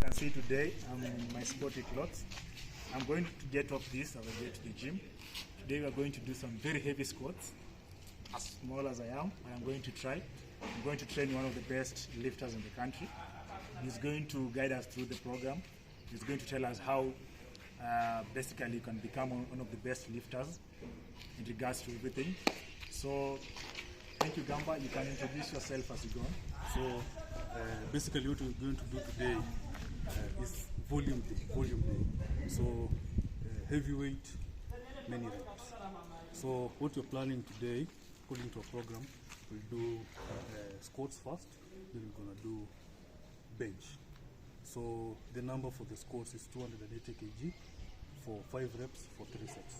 can see today I'm in my sporty clothes. I'm going to get off this as I get to the gym. Today we are going to do some very heavy squats. As small as I am, I'm going to try. I'm going to train one of the best lifters in the country. He's going to guide us through the program. He's going to tell us how basically you can become one of the best lifters in regards to everything. So thank you, Gamba. You can introduce yourself as you go on. So basically what we're going to do today is volume day. So heavyweight, many reps. So what we're planning today, according to our program, we'll do squats first, then we're gonna do bench. So the number for the squats is 280 kg for 5 reps for 3 sets.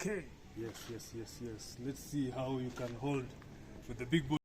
Okay. Yes. Let's see how you can hold with the big boy.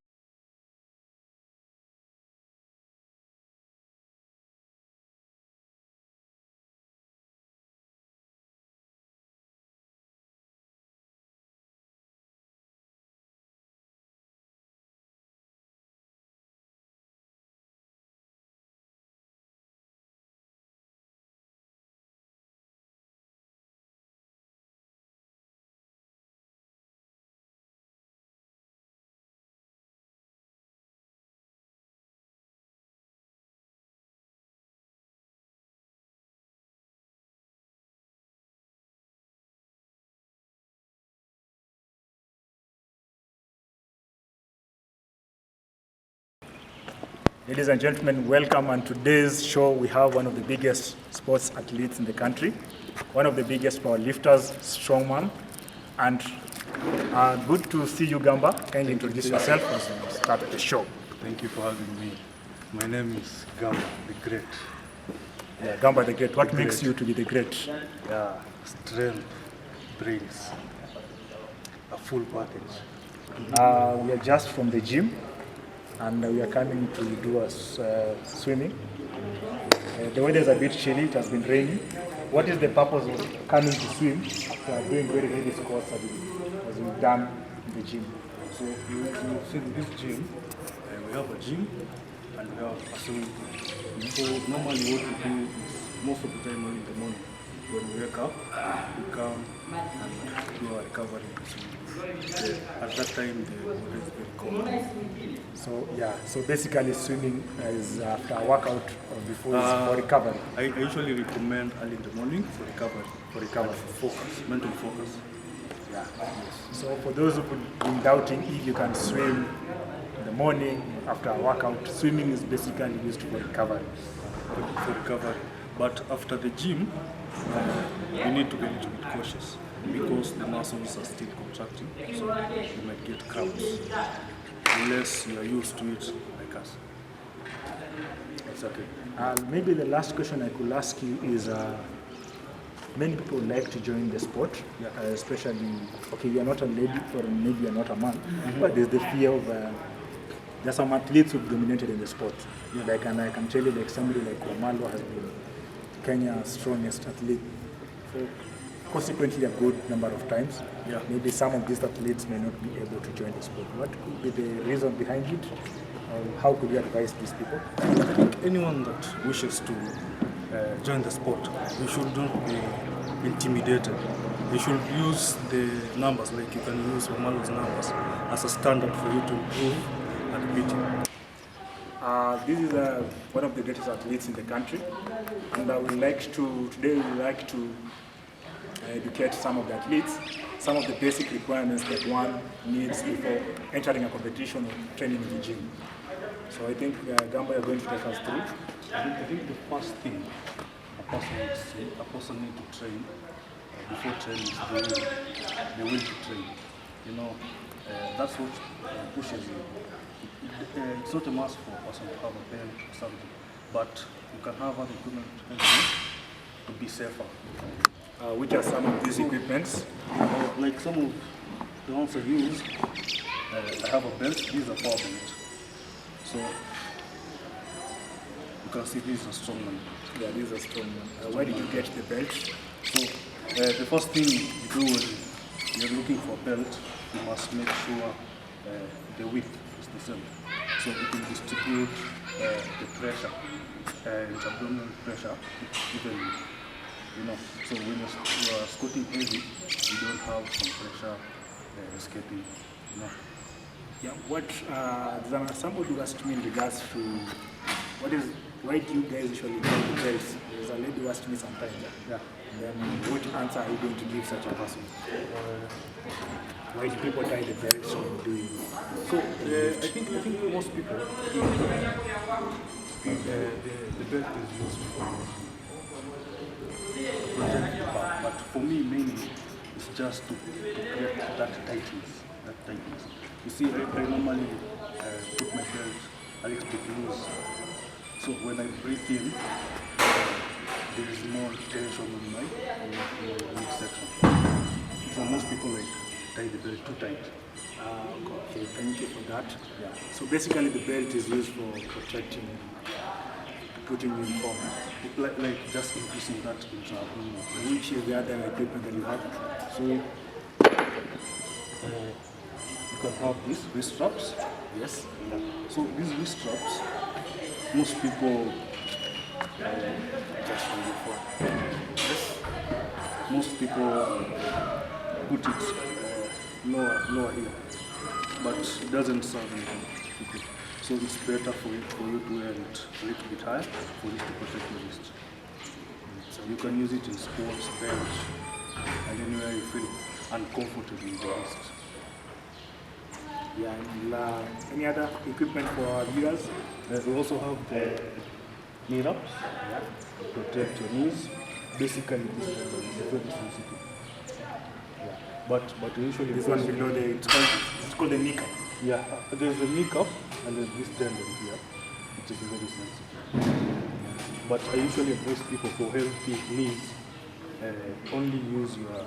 Ladies and gentlemen, welcome on today's show. We have one of the biggest sports athletes in the country, one of the biggest power lifters, strongman, and good to see you, Gamba. Kindly introduce yourself as we start the show. Thank you for having me. My name is Gamba, the Great. Yeah, Gamba the Great. What makes you to be the great? Yeah, strength brings a full package. We are just from the gym, and we are coming to do a swimming. The weather is a bit chilly, it has been raining. What is the purpose of coming to swim after doing very heavy squats as we've done in the gym? So you see this gym, we have a gym and we have a swimming pool. So normally what we do is most of the time early in the morning, when we wake up, we come and do our recovery in the swimming pool. At that time the water is very cold. So basically swimming is after a workout or before for recovery. I usually recommend early in the morning for recovery. For focus, mental focus. Yeah. So for those who've been doubting if you can swim in the morning after a workout, swimming is basically used for recovery. But after the gym, you need to be a little bit cautious because the muscles are still contracting, so you might get cramps unless you are used to it like us. It's okay. Maybe the last question I could ask you is, many people like to join the sport, especially, okay, you are not a lady or maybe you are not a man, but there's the fear of, there's some athletes who've dominated in the sport. Like, and I can tell you, like somebody like Omalo has been Kenya's strongest athlete for consequently a good number of times. Maybe some of these athletes may not be able to join the sport. What could be the reason behind it? How could you advise these people? I think anyone that wishes to join the sport, you should not be intimidated. You should use the numbers, like you can use Omalo's numbers as a standard for you to improve and beat him. This is one of the greatest athletes in the country, and I would like to, today we would like to educate some of the athletes, some of the basic requirements that one needs before entering a competition or training in the gym. So I think Gamba, you're going to take us through. I think the first thing a person needs to train before training is the will to train. You know, that's what pushes you. It's not a must for a person to have a belt or something, but you can have other equipment to be safer. Which are some of these equipments? Like some of the ones I use, I have a belt. These are power belt. So you can see these are strong one. Yeah, these are strong ones. Where did you get the belts? So the first thing you do when you're looking for a belt, you must make sure the width is the same, so it will distribute the pressure, it's abdominal pressure, even, so when you are squatting heavy, you don't have some pressure escaping, Yeah, somebody who asked me in regards to why do you guys usually tie the belts? There's a lady who asked me sometimes. Yeah. And then what answer are you going to give such a person? Why do people tie the belts when doing? So I think most people the belt is used for protect the back, but for me mainly it's just to create that tightness. You see, I normally put my belt a little bit loose, so when I breathe in, there is more tension on my midsection. So most people like tie the belt too tight. Okay, thank you for that. Yeah. So basically the belt is used for protecting, putting you in form. Like just increasing that intra-abdominal. Which is the other equipment that you have? So you can have these wrist straps. Yes. So these wrist straps, most people Just from before. most people put it lower here, but it doesn't serve anything. So it's better for you to wear it a little bit higher for it to protect your wrist. So you can use it in sports, bench, and anywhere you feel uncomfortable with the wrist. Yeah, and any other equipment for our viewers? We also have the knee wraps to protect your knees. Basically, this one is very sensitive. Yeah. But usually This one below it's called the kneecap. Yeah, there's a kneecap and there's this tendon here, which is very sensitive. But I usually advise people for healthy knees, only use your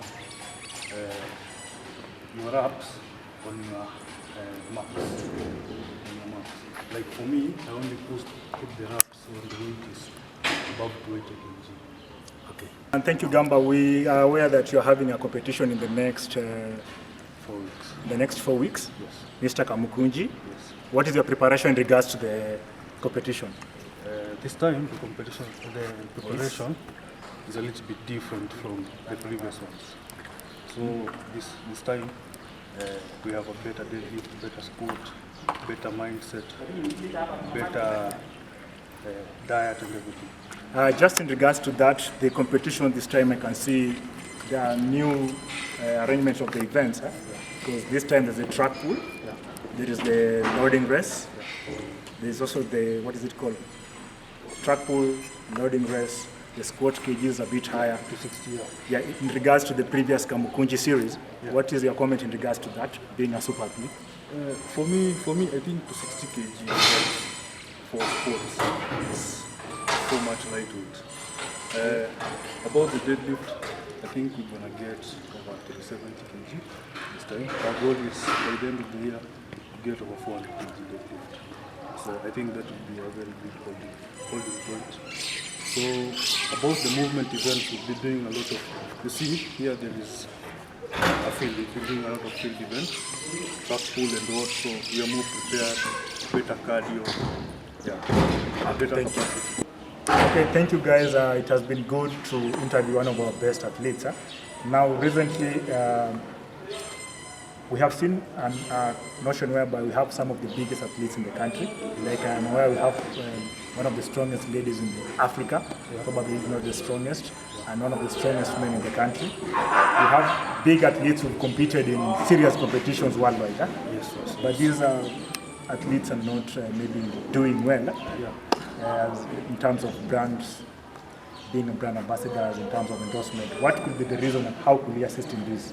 wraps on your marks. Like for me, I only put the wraps when the weight is above 20 kg. Okay. And thank you, Gamba. We are aware that you're having a competition in the next 4 weeks. the next 4 weeks. Yes. Mr. Kamukunji, Yes. what is your preparation in regards to the competition? This time, the preparation is a little bit different from the previous ones. So this time, we have a better deadlift, better sport, better mindset, better diet and everything. Just in regards to that, the competition this time, I can see there are new arrangements of the events. Because this time there's a track pool, there is the loading race, there's also the, what is it called? Track pool, loading race, the squat kg is a bit higher. 260. Yeah, in regards to the previous Kamukunji series, what is your comment in regards to that, being a super athlete? For me, I think 260 kg for sports is so much lightweight. About the deadlift, I think we're gonna get over 370 kg this time. Our goal is by the end of the year to get over 400 kg deadlift. So I think that would be a very good holding point. So about the movement events, we'll be doing a lot of. You see here there is a field. We'll be doing a lot of field events, track pool and what. So we are more prepared, better cardio, a better capacity. Okay, thank you guys. It has been good to interview one of our best athletes. Now, recently, we have seen a notion whereby we have some of the biggest athletes in the country. Like I'm aware we have one of the strongest ladies in Africa, probably if not the strongest, and one of the strongest men in the country. We have big athletes who've competed in serious competitions worldwide. Yes. But these athletes are not maybe doing well. In terms of brands, being a brand ambassadors, in terms of endorsement, what could be the reason and how could we assist in this?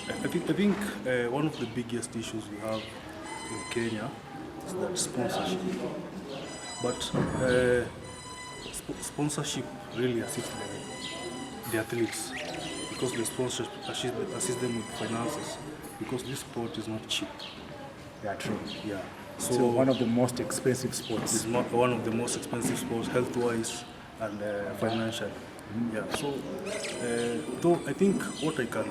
I think one of the biggest issues we have in Kenya is that sponsorship. But sponsorship really assists the athletes because the sponsorship assist them with finances because this sport is not cheap. Yeah, true. Yeah. So one of the most expensive sports. It's not one of the most expensive sports, health-wise and financially. Yeah. So, though I think what I can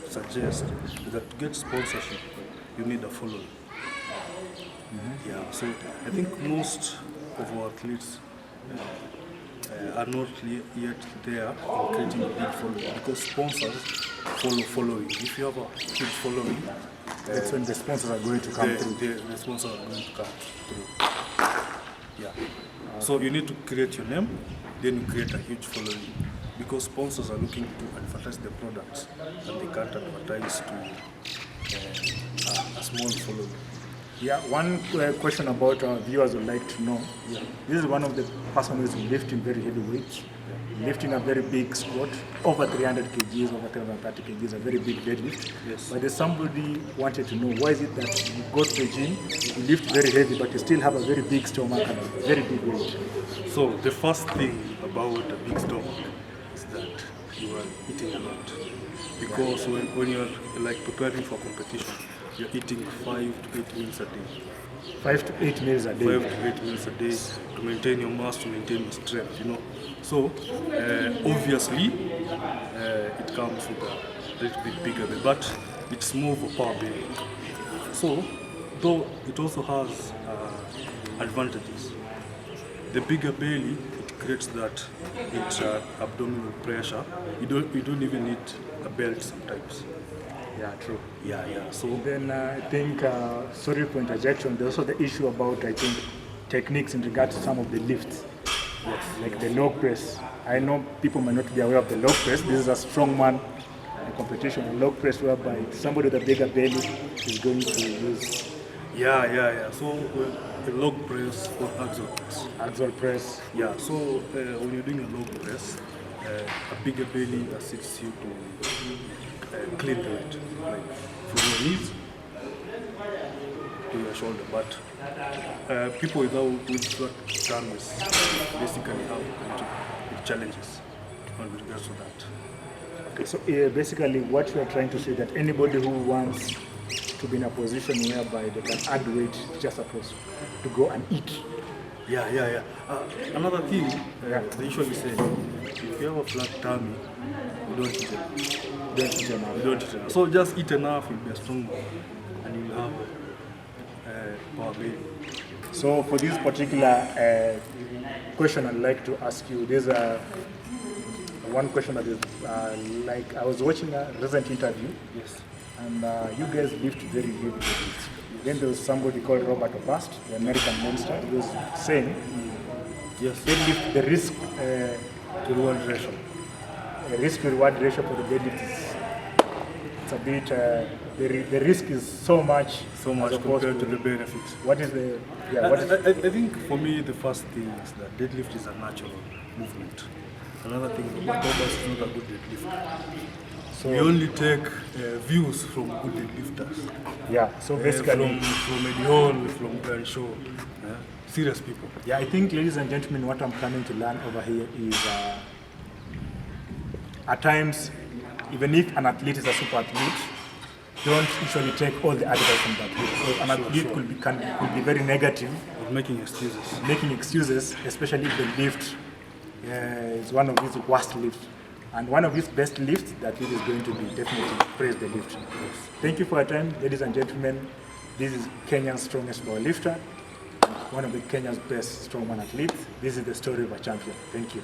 suggest is that to get sponsorship, you need a following. Yeah, so I think most of our athletes are not yet there in creating a big following because sponsors following. If you have a huge following, That's when the sponsors are going to come through. the sponsors are going to come through. Yeah. So you need to create your name, then you create a huge following because sponsors are looking to advertise the products and they can't advertise to a small following. Yeah, one question about our viewers would like to know. Yeah. This is one of the person who is lifting very heavy weights, lifting a very big squat, over 300 kgs, over 330 kgs, a very big deadlift. Yes. But there's somebody wanted to know, why is it that you go to the gym, you lift very heavy, but you still have a very big stomach and a very big weight? So the first thing about a big stomach is that you are eating a lot. Because when you're like preparing for competition, you're eating 5 to 8 meals a day. 5 to 8 meals a day. 5 to 8 meals a day to maintain your mass, to maintain your strength, you know. So obviously it comes with a little bit bigger, but it's more of a power building. So though it also has advantages. The bigger belly, it creates that abdominal pressure. You don't even need a belt sometimes. Yeah, true. Yeah. So Then I think, sorry for interjection, there's also the issue about, I think, techniques in regards to some of the lifts, like the log press. I know people might not be aware of the log press. This is a strongman competition, a log press whereby somebody with a bigger belly is going to use. Yeah. So a log press or axial press. Axial press. Yeah. So when you're doing a log press, a bigger belly assists you to clean the weight, like from your knees to your shoulder. But people with flat tummies basically have challenges with regards to that. Okay, so basically what you are trying to say that anybody who wants to be in a position whereby they can add weight, just supposed to go and eat. Yeah. Another thing, they usually say, if you have a flat tummy, you don't eat enough. You don't eat enough. So just eat enough, you'll be a strong man, and you'll have power building. So for this particular question, I'd like to ask you, there's one question that is like, I was watching a recent interview. Yes. And you guys lift very heavy weights. Then there was somebody called Robert Obast, the American monster, who was saying, Yes. deadlift, the risk To reward ratio. risk reward ratio for the deadlift is, it's a bit, the risk is so much So as much opposed compared to the benefits. what is the, yeah, what is, I think for me the first thing is that deadlift is a natural movement. Another thing, Robert Obast is not a good deadlifter. so, We only take views from good deadlifters. yeah, so basically, from Eddie Hall, from Brian Shaw, serious people. yeah, I think, ladies and gentlemen, what I'm planning to learn over here is at times, even if an athlete is a super athlete, don't usually take all the advice from that athlete. Because an athlete could be very negative, Of making excuses. making excuses, especially if the lift is one of his worst lifts. And one of his best lifts, that it is going to be definitely praise the lift. Thank you for your time, ladies and gentlemen. This is Kenya's strongest powerlifter, one of the Kenya's best strongman athletes. This is the story of a champion. Thank you.